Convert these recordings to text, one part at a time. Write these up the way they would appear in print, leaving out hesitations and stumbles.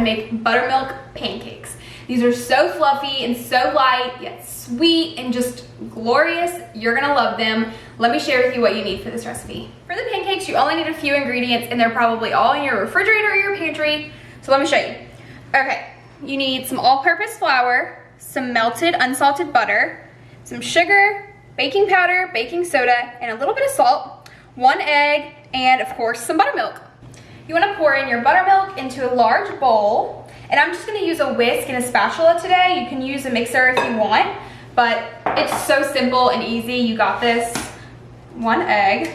make buttermilk pancakes. These are so fluffy and so light, yet sweet and just glorious. You're gonna love them. Let me share with you what you need for this recipe. For the pancakes, you only need a few ingredients and they're probably all in your refrigerator or your pantry. So let me show you. Okay, you need some all-purpose flour, some melted unsalted butter, some sugar, baking powder, baking soda, and a little bit of salt, 1 egg, and of course some buttermilk. You wanna pour in your buttermilk into a large bowl, and I'm just gonna use a whisk and a spatula today. You can use a mixer if you want, but it's so simple and easy. You got this. 1 egg,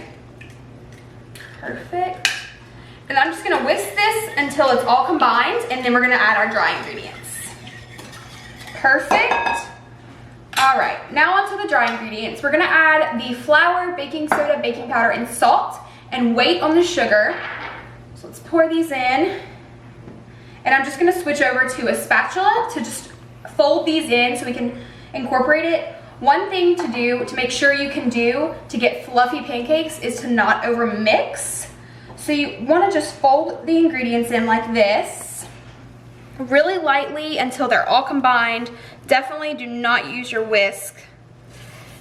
perfect. And I'm just gonna whisk this until it's all combined, and then we're gonna add our dry ingredients. Perfect. All right, now onto the dry ingredients. We're gonna add the flour, baking soda, baking powder, and salt, and wait on the sugar. So let's pour these in. And I'm just gonna switch over to a spatula to just fold these in so we can incorporate it. One thing to do, to make sure you can do to get fluffy pancakes, is to not over mix. So you wanna just fold the ingredients in like this, really lightly until they're all combined. Definitely do not use your whisk.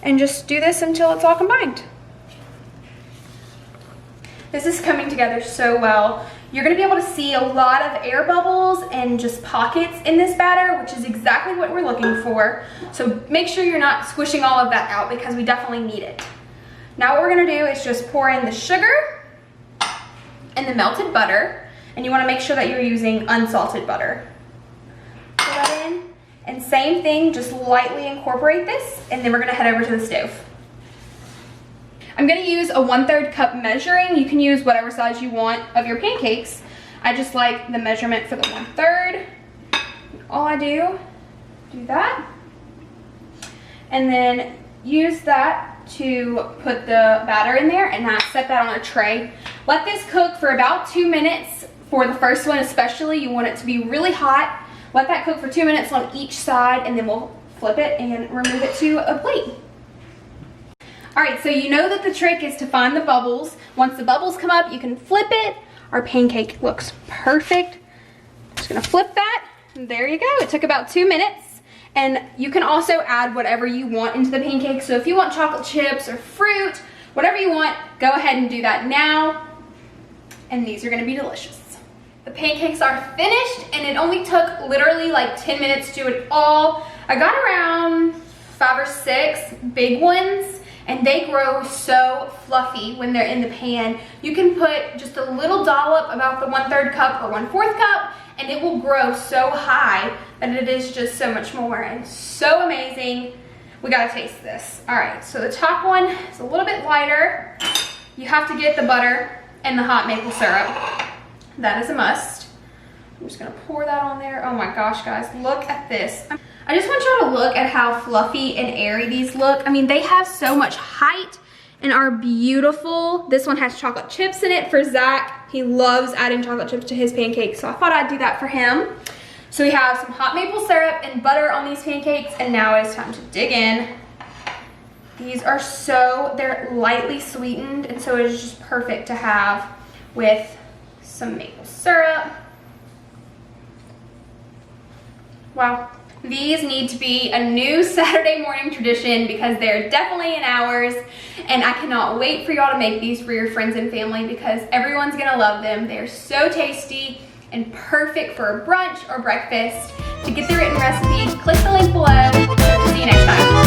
And just do this until it's all combined. This is coming together so well. You're gonna be able to see a lot of air bubbles and just pockets in this batter, which is exactly what we're looking for. So make sure you're not squishing all of that out because we definitely need it. Now what we're gonna do is just pour in the sugar and the melted butter, and you wanna make sure that you're using unsalted butter. Pour that in, and same thing, just lightly incorporate this, and then we're gonna head over to the stove. I'm gonna use a 1/3 cup measuring. You can use whatever size you want of your pancakes. I just like the measurement for the 1/3. All I do that, and then use that to put the batter in there, and I set that on a tray. Let this cook for about 2 minutes. For the first one especially, you want it to be really hot. Let that cook for 2 minutes on each side, and then we'll flip it and remove it to a plate. All right, so you know that the trick is to find the bubbles. Once the bubbles come up, you can flip it. Our pancake looks perfect. Just gonna flip that, and there you go. It took about 2 minutes. And you can also add whatever you want into the pancake. So if you want chocolate chips or fruit, whatever you want, go ahead and do that now. And these are gonna be delicious. The pancakes are finished, and it only took literally like 10 minutes to do it all. I got around 5 or 6 big ones, and they grow so fluffy when they're in the pan. You can put just a little dollop, about the 1/3 cup or 1/4 cup, and it will grow so high that it is just so much more and so amazing. We gotta taste this. All right, so the top one is a little bit lighter. You have to get the butter and the hot maple syrup. That is a must. I'm just gonna pour that on there. Oh my gosh, guys, look at this. I just want y'all to look at how fluffy and airy these look. I mean, they have so much height and are beautiful. This one has chocolate chips in it for Zach. He loves adding chocolate chips to his pancakes, so I thought I'd do that for him. So we have some hot maple syrup and butter on these pancakes, and now it's time to dig in. These are they're lightly sweetened, and so it is just perfect to have with some maple syrup. Wow. These need to be a new Saturday morning tradition because they're definitely in ours, and I cannot wait for y'all to make these for your friends and family because everyone's gonna love them. They're so tasty and perfect for a brunch or breakfast. To get the written recipe, click the link below. See you next time.